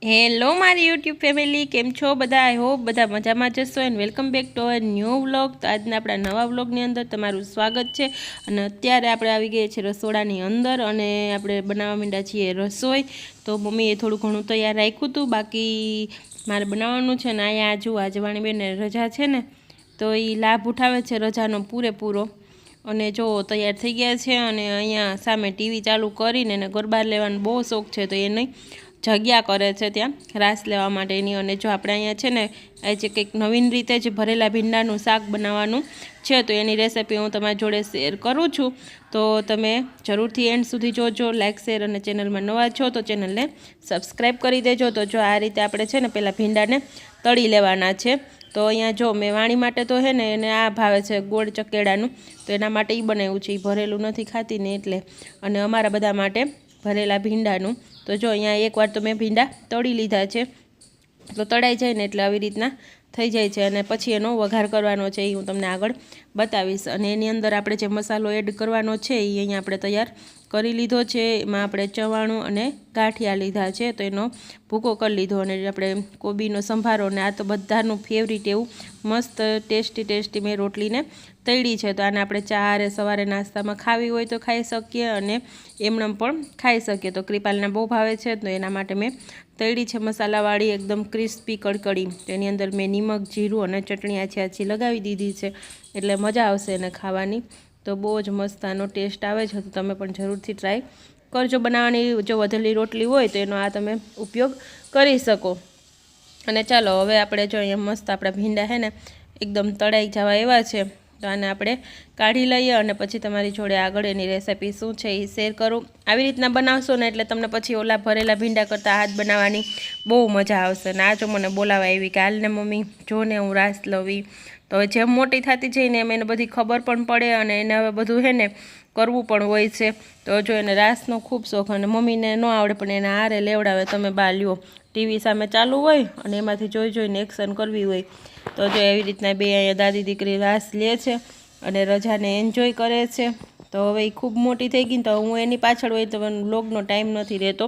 Hello મારી YouTube family, કેમ છો બધા? આઈ હોપ બધા મજામાં જશો and welcome back to our new vlog. તો આજના આપણા નવા વ્લોગની અંદર તમારું સ્વાગત છે. અને અત્યારે આપણે આવી ગયા છીએ રસોડાની અંદર અને આપણે બનાવવા માંડ્યા છીએ રસોઈ. તો મમ્મીએ થોડું ઘણું તૈયાર રાખ્યું હતું, બાકી મારે બનાવવાનું છે. ને અહીંયા આજે વાણીબેનને રજા છે ને, તો એ લાભ ઉઠાવે છે રજાનો પૂરેપૂરો. અને જો તૈયાર થઈ ગયા છે અને અહીંયા સામે ટીવી ચાલુ કરીને એને ગરબા લેવાનો બહુ શોખ છે, તો એ નહીં જગ્યા કરે છે ત્યાં રાસ લેવા માટેની. અને જો આપણે અહીંયા છે ને આજે કંઈક નવીન રીતે જ ભરેલા ભીંડાનું શાક બનાવવાનું છે, તો એની રેસિપી હું તમારી જોડે શેર કરું છું. તો તમે જરૂરથી એન્ડ સુધી જોજો. લાઇક, શેર અને ચેનલમાં નવા છો તો ચેનલને સબસ્ક્રાઈબ કરી દેજો. તો જો આ રીતે આપણે છે ને પહેલાં ભીંડાને તળી લેવાના છે. તો અહીંયા જો મેં વાણી માટે તો હે ને એને આ ભાવે છે ગોળ ચકેડાનું, તો એના માટે એ બનાવ્યું છે. એ ભરેલું નથી ખાતી ને એટલે. અને અમારા બધા માટે ભરેલા ભીંડાનું. તો જો અહીંયા એકવાર તો મેં ભીંડા તળી લીધા છે. તો તળાઈ જાય ને એટલે આવી રીતના થઈ જાય છે. અને પછી એનો વઘાર કરવાનો છે, એ હું તમને આગળ બતાવીશ. અને એની અંદર આપણે જે મસાલો એડ કરવાનો છે એ અહીંયા આપણે તૈયાર કરી લીધો છે. એમાં આપણે ચવાણું અને ગાંઠિયા લીધા છે, તો એનો ભૂકો કરી લીધો. અને આપણે કોબીનો સંભારો, અને આ તો બધાનું ફેવરિટ એવું મસ્ત ટેસ્ટી મેં રોટલીને તળી છે. તો આને આપણે ચારે સવારે નાસ્તામાં ખાવી હોય તો ખાઈ શકીએ અને એમનેમ પણ ખાઈ શકીએ. તો કૃપાલને બહુ ભાવે છે, તો એના માટે મેં તળી છે મસાલાવાળી, એકદમ ક્રિસ્પી કડકડી. તો એની અંદર મેં નિમક, જીરું અને ચટણી આછી લગાવી દીધી છે, એટલે મજા આવશે એને ખાવાની. તો બહુ જ મસ્ત આનો ટેસ્ટ આવે છે. તો તમે પણ જરૂરથી ટ્રાય કરજો બનાવવાની. જો વધેલી રોટલી હોય તો એનો આ તમે ઉપયોગ કરી શકો. અને ચાલો હવે આપણે જો અહીંયા મસ્ત આપણા ભીંડા છે ને એકદમ તળાઈ જવા એવા છે, તો આને આપણે કાઢી લઈએ અને પછી તમારી જોડે આગળ એની રેસિપી શું છે એ શેર કરું. આવી રીતના બનાવશો ને એટલે તમને પછી ઓલા ભરેલા ભીંડા કરતાં હાથ બનાવવાની બહુ મજા આવશે. ને આ જો મને બોલાવા આવી કે હાલને મમ્મી જો ને હું રાસ લવી. તો હવે જેમ મોટી થતી જઈને એમ એને બધી ખબર પણ પડે અને એને હવે બધું છે ને કરવું પણ હોય છે. તો જો એને રાસનો ખૂબ શોખ, અને મમ્મીને ન આવડે પણ એને હારે લેવડાવે. તમે બા લ્યો, ટીવી સામે ચાલુ હોય અને એમાંથી જોઈને એક્શન કરવી હોય. તો જો એવી રીતના બે અહીંયા દાદી દીકરી રાસ લે છે અને રજાને એન્જોય કરે છે. તો હવે એ ખૂબ મોટી થઈ ગઈ, તો હું એની પાછળ હોય તો વ્લોગનો ટાઈમ નથી રહેતો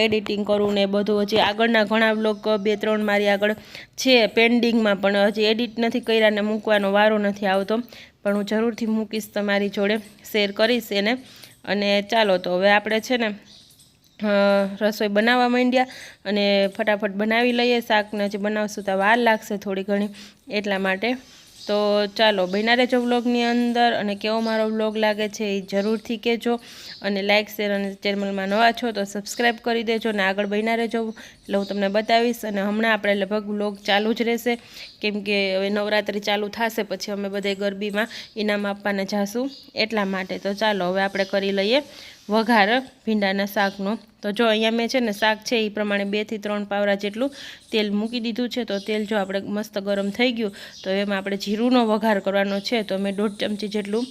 એડિટિંગ કરું ને બધું. હજી આગળના ઘણા વ્લોગ 2-3 મારી આગળ છે પેન્ડિંગમાં, પણ હજી એડિટ નથી કર્યા ને મૂકવાનો વારો નથી આવતો. પણ હું જરૂરથી મૂકીશ, તમારી જોડે શેર કરીશ એને. અને ચાલો તો હવે આપણે છે ને રસોઈ બનાવવા માંડ્યા અને ફટાફટ બનાવી લઈએ. શાકને હજી બનાવશું તો વાર લાગશે થોડી ઘણી, એટલા માટે. તો ચાલો બન્યા રહેજો વ્લોગની અંદર. અને કેવો મારો વ્લોગ લાગે છે એ જરૂરથી કહેજો. અને લાઇક, શેર અને ચેનલમાં નવા છો તો સબસ્ક્રાઈબ કરી દેજો. અને આગળ બન્યા રહેજો એટલે હું તમને બતાવીશ. અને હમણાં આપણે લગભગ વ્લોગ ચાલુ જ રહેશે, કેમ કે હવે નવરાત્રિ ચાલુ થશે પછી અમે બધે ગરબીમાં ઇનામ આપવાને જાશું, એટલા માટે. તો ચાલો હવે આપણે કરી લઈએ વઘાર ભીંડાના શાકનો. તો જો અહીંયા મેં છે ને શાક છે એ પ્રમાણે 2 થી 3 પાવરા જેટલું તેલ મૂકી દીધું છે. તો તેલ જો આપણે મસ્ત ગરમ થઈ ગયું તો એમાં આપણે જીરુંનો વઘાર કરવાનો છે. તો મેં 1.5 ચમચી જેટલું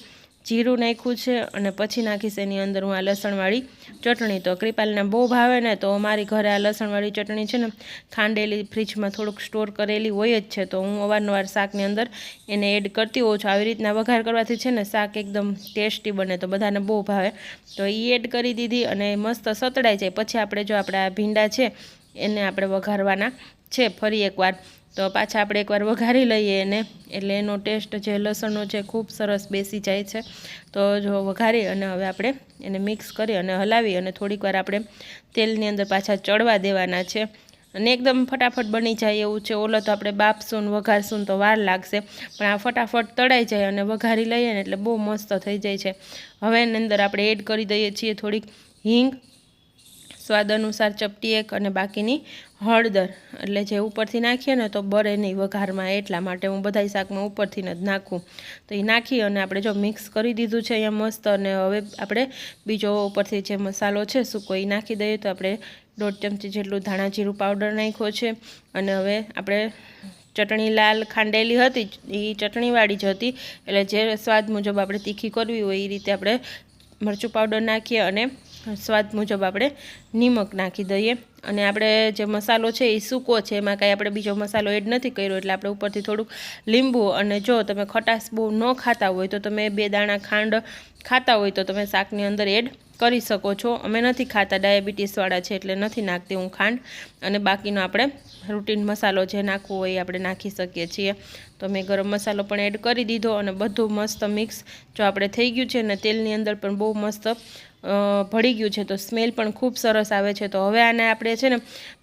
જીરું નાખ્યું છે અને પછી નાખીશ એની અંદર હું આ લસણવાળી ચટણી. તો કૃપાલને બહુ ભાવે ને, તો અમારી ઘરે આ લસણવાળી ચટણી છે ને ખાંડેલી ફ્રીજમાં થોડુંક સ્ટોર કરેલી હોય જ છે, તો હું અવારનવાર શાકની અંદર એને એડ કરતી હોઉં છું. આવી રીતના વઘાર કરવાથી છે ને શાક એકદમ ટેસ્ટી બને, તો બધાને બહુ ભાવે. તો એ એડ કરી દીધી અને મસ્ત સતળાઈ જાય પછી આપણે જો આપણે આ ભીંડા છે એને આપણે વઘારવાના છે ફરી એકવાર. તો પાછા આપણે એકવાર વઘારી લઈએ એને, એટલે એનો ટેસ્ટ જે લસણનો છે ખૂબ સરસ બેસી જાય છે. તો જો વઘારી અને હવે આપણે એને મિક્સ કરી અને હલાવી અને થોડીક વાર આપણે તેલની અંદર પાછા ચડવા દેવાના છે. અને એકદમ ફટાફટ બની જાય એવું છે. ઓલો તો આપણે બાફશું ને વઘારશું તો વાર લાગશે, પણ આ ફટાફટ તળાઈ જાય અને વઘારી લઈએ ને એટલે બહુ મસ્ત થઈ જાય છે. હવે એની અંદર આપણે એડ કરી દઈએ છીએ થોડીક હિંગ, સ્વાદ અનુસાર ચપટી 1 અને બાકીની હળદર. એટલે જે ઉપરથી નાખીએ ને તો બરે નહીં વઘારમાં, એટલા માટે હું બધાય શાકમાં ઉપરથી જ નાખું. તો એ નાખી અને આપણે જો મિક્સ કરી દીધું છે અહીંયા મસ્ત. અને હવે આપણે બીજો ઉપરથી જે મસાલો છે સૂકો એ નાખી દઈએ. તો આપણે 1.5 ચમચી જેટલું ધાણા જીરું પાવડર નાખ્યો છે. અને હવે આપણે ચટણી લાલ ખાંડેલી હતી એ ચટણીવાળી જ હતી, એટલે જે સ્વાદ મુજબ આપણે તીખી કરવી હોય એ રીતે આપણે મરચું પાવડર નાખીએ અને સ્વાદ મુજબ આપણે નિમક નાખી દઈએ. અને આપણે જે મસાલો છે એ સૂકો છે, એમાં કાંઈ આપણે બીજો મસાલો એડ નથી કર્યો, એટલે આપણે ઉપરથી થોડુંક લીંબુ. અને જો તમે ખટાશ બહુ ન ખાતા હોય તો તમે 2 દાણા ખાંડ ખાતા હોય તો તમે શાકની અંદર એડ કરી શકો છો. અમે નથી ખાતા, ડાયાબિટીસવાળા છે એટલે નથી નાખતી હું ખાંડ, અને બાકીનો આપણે રૂટીન મસાલો જે નાખવો હોય એ આપણે નાખી શકીએ છીએ. તો મેં ગરમ મસાલો પણ એડ કરી દીધો અને બધું મસ્ત મિક્સ જો આપણે થઈ ગયું છે, અને તેલની અંદર પણ બહુ મસ્ત ભળી ગયું છે, તો સ્મેલ પણ ખૂબ સરસ આવે છે. તો હવે આને આપણે છે ને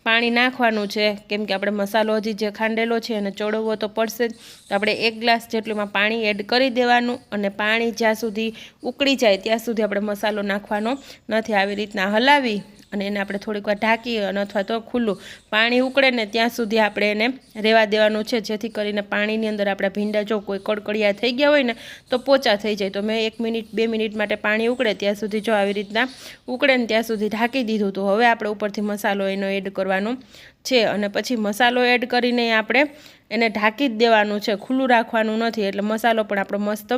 પાણી નાખવાનું છે, કેમ કે આપણે મસાલો હજી જે ખાંડેલો છે અને ચોળવવો તો પડશે જ. તો આપણે 1 ગ્લાસ જેટલું પાણી એડ કરી દેવાનું, અને પાણી જ્યાં સુધી ઉકળી જાય ત્યાં સુધી આપણે મસાલો નાખવાનો નથી. આવી રીતના હલાવી અને એને આપણે થોડીક વાર ઢાંકી અને અથવા તો ખુલ્લું પાણી ઉકળે ને ત્યાં સુધી આપણે એને રહેવા દેવાનું છે, જેથી કરીને પાણીની અંદર આપણા ભીંડા જો કોઈ કડકડિયા થઈ ગયા હોય ને તો પોચા થઈ જાય. તો મેં 1 મિનિટ 2 મિનિટ માટે પાણી ઉકળે ત્યાં સુધી જો આવી રીતના ઉકળે ને ત્યાં સુધી ઢાંકી દીધું. તો હવે આપણે ઉપરથી મસાલો એનો એડ કરવાનો છે, અને પછી મસાલો એડ કરીને આપણે એને ઢાંકી જ દેવાનું છે, ખુલ્લું રાખવાનું નથી, એટલે મસાલો પણ આપણો મસ્ત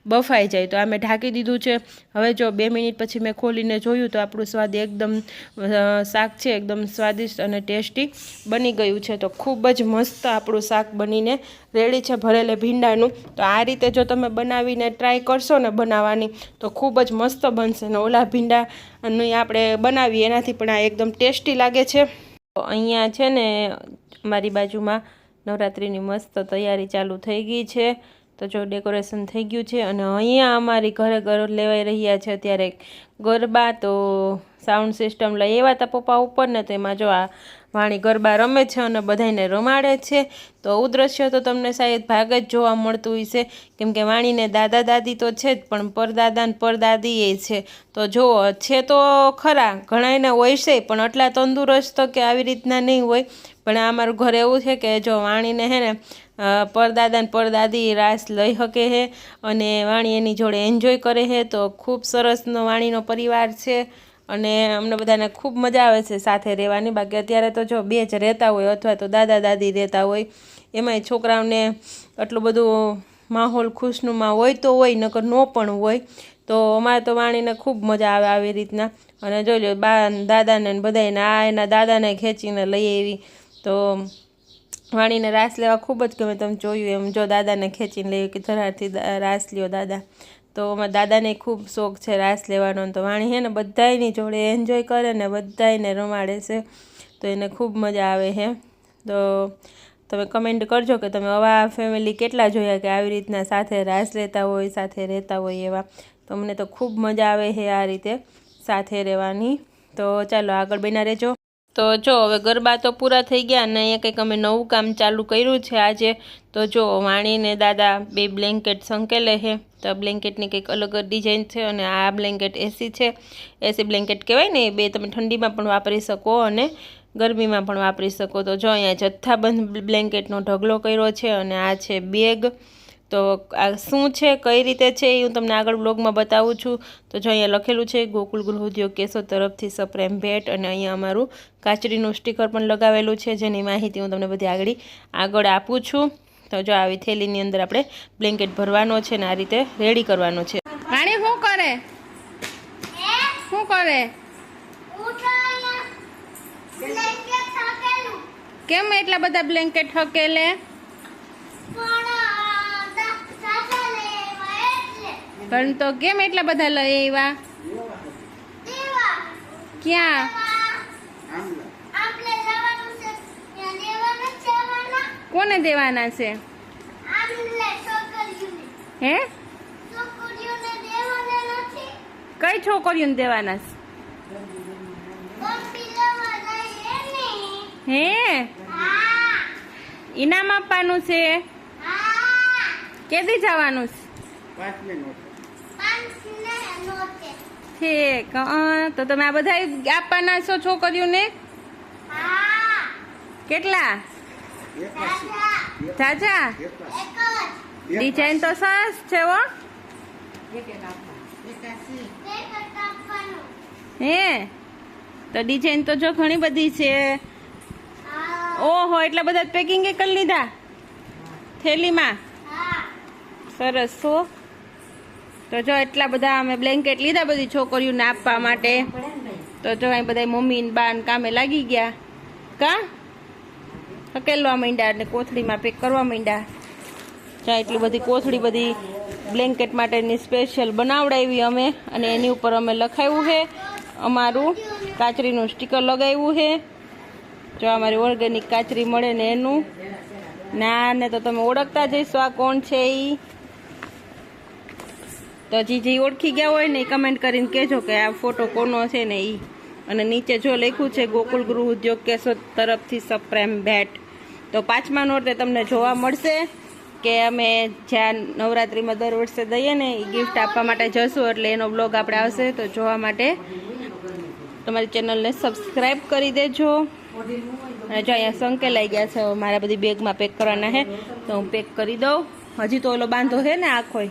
બફાઈ જાય. તો આ મેં ઢાંકી દીધું છે. હવે જો 2 મિનિટ પછી મેં ખોલીને જોયું તો આપણું સ્વાદ એકદમ શાક છે એકદમ સ્વાદિષ્ટ અને ટેસ્ટી બની ગયું છે. તો ખૂબ જ મસ્ત આપણું શાક બનીને રેડી છે, ભરેલે ભીંડાનું. તો આ રીતે જો તમે બનાવીને ટ્રાય કરશો ને બનાવવાની તો ખૂબ જ મસ્ત બનશે. ને ઓલા ભીંડાની આપણે બનાવીએ એનાથી પણ આ એકદમ ટેસ્ટી લાગે છે. તો અહીંયા છે ને અમારી બાજુમાં નવરાત્રિની મસ્ત તૈયારી ચાલુ થઈ ગઈ છે. તો જો ડેકોરેશન થઈ ગયું છે, અને અહીંયા અમારી ઘરે લેવાઈ રહ્યા છે અત્યારે ગરબા. તો સાઉન્ડ સિસ્ટમ લઈ આવ્યા હતા પપ્પા ઉપર ને, તેમાં જો આ વાણી ગરબા રમે છે અને બધાને રમાડે છે. તો આવું દ્રશ્ય તો તમને શાયદ ભાગ જ જોવા મળતું હશે, કેમ કે વાણીને દાદા દાદી તો છે જ, પણ પરદાદા ને પરદાદી એ છે. તો જો છે તો ખરા, ઘણાને હોય છે પણ આટલા તંદુરસ્ત કે આવી રીતના નહીં હોય. પણ અમારું ઘર એવું છે કે જો વાણીને હે ને પરદાદા ને પરદાદી રાસ લઈ શકે છે, અને વાણી એની જોડે એન્જોય કરે છે. તો ખૂબ સરસનો વાણીનો પરિવાર છે, અને અમને બધાને ખૂબ મજા આવે છે સાથે રહેવાની. બાકી અત્યારે તો જો 2 જ રહેતા હોય, અથવા તો દાદા દાદી રહેતા હોય, એમાંય છોકરાઓને આટલું બધું માહોલ ખુશનુમા હોય તો હોય, નકર ન પણ હોય. તો અમારે તો વાણીને ખૂબ મજા આવે આવી રીતના. અને જોઈ લો બા દાદાને બધાને આ એના દાદાને ખેંચીને લઈ આવી. તો વાણીને રાસ લેવા ખૂબ જ ગમે. તમે જોયું એમ જો દાદાને ખેંચીને લઈ કે ધરારથી રાસ લ્યો દાદા. તો અમારા દાદાને ખૂબ શોખ છે રાસ લેવાનો. તો વાણી છે ને બધાયની જોડે એન્જોય કરે ને બધાયને રમાડે છે, તો એને ખૂબ મજા આવે છે. તો તમે કમેન્ટ કરજો કે તમે આવા ફેમિલી કેટલા જોયા કે આવી રીતના સાથે રાસ લેતા હોય, સાથે રહેતા હોય એવા. તો મને તો ખૂબ મજા આવે છે આ રીતે સાથે રહેવાની. તો ચાલો આગળ બન્યા રહેજો. તો જો હવે ગરબા તો પૂરા થઈ ગયા, અને અહીંયા કંઈક અમે નવું કામ ચાલુ કર્યું છે આજે. તો જો વાણીને દાદા 2 બ્લેન્કેટ સંકેલે છે. તો બ્લેન્કેટની કંઈક અલગ જ ડિઝાઇન છે, અને આ બ્લેન્કેટ એસી છે, એસી બ્લેન્કેટ કહેવાય ને. એ 2 તમે ઠંડીમાં પણ વાપરી શકો અને ગરમીમાં પણ વાપરી શકો. તો જો અહીંયા જથ્થાબંધ બ્લેન્કેટનો ઢગલો કર્યો છે, અને આ છે બેગ. તો આ શું છે, કઈ રીતે છે એ હું તમને આગળ બ્લોગમાં બતાવું છું. તો જો અહીંયા લખેલું છે ગોકુલ ગૃહ ઉદ્યોગ કેશોદ તરફથી સપ્રેમ ભેટ, અને અહીંયા અમારું કાચરીનું સ્ટીકર પણ લગાવેલું છે, જેની માહિતી હું તમને બધી આગળ આપું છું. તો જો આવી થેલીની અંદર આપણે બ્લેન્કેટ ભરવાનો છે ને આ રીતે રેડી કરવાનો છે. રાણી શું કરે, શું કરે, કેમ એટલા બધા બ્લેન્કેટ હકેલે? પણ તો કેમ એટલા બધા લઈ આવ્યા? ક્યાં? કોને દેવાના છે? હે? કઈ છોકરીઓને દેવાના છે? હે? ઇનામ આપવાનું છે? કેદી જવાનું છે? તો તમે આ બધા આપવાના છો છોકરીઓને? કેટલા? ચાચા ડિઝાઇન તો સરસ છે હો. હે? તો ડિઝાઇન તો જો ઘણી બધી છે. ઓહો, એટલા બધા પેકિંગ કરી લીધા થેલીમાં? સરસ હો. તો જો એટલા બધા અમે બ્લેન્કેટ લીધા બધી છોકરીઓને આપવા માટે. તો જો અહીં બધા મમ્મી ને બા ને કામે લાગી ગયા. કા હકેલવા માંડ્યા અને કોથળીમાં પેક કરવા માંડ્યા. જ્યાં એટલી બધી કોથળી બધી બ્લેન્કેટ માટેની સ્પેશિયલ બનાવડાવી અમે, અને એની ઉપર અમે લખાવ્યું છે અમારું કાચરીનું સ્ટીકર લગાવ્યું છે. જો અમારી ઓર્ગેનિક કાચરી મળે ને એનું. ના ને તો તમે ઓળખતા જઈશો આ કોણ છે એ. તો જે ઓળખી ગયા હોય ને એ કમેન્ટ કરીને કહેજો કે આ ફોટો કોનો છે ને એ. અને નીચે જો લખ્યું છે ગોકુલ ગૃહ ઉદ્યોગ કેશોદ તરફથી સપ્રેમ ભેટ. તો 5મા નોરતે તમને જોવા મળશે કે અમે જ્યાં નવરાત્રિમાં દર વર્ષે દઈએ ને એ ગિફ્ટ આપવા માટે જશું, એટલે એનો બ્લોગ આપણે આવશે. તો જોવા માટે તમારી ચેનલને સબસ્ક્રાઈબ કરી દેજો. અને જો અહીંયા સંકેલાઈ ગયા છે, મારા બધી બેગમાં પેક કરવાના છે તો હું પેક કરી દઉં. હજી તો ઓલો બાંધો છે ને આખો.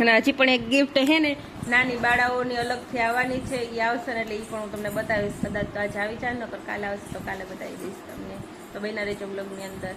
અને હજી પણ એક ગિફ્ટ છે ને નાની બાળાઓની અલગથી આવવાની છે, એ આવશે ને એટલે એ પણ હું તમને બતાવીશ. કદાચ તો આજે આવી જાય, નકર કાલે આવશે તો કાલે બતાવી દઈશ તમને. તો બન્યા રહેજો બ્લોગની અંદર.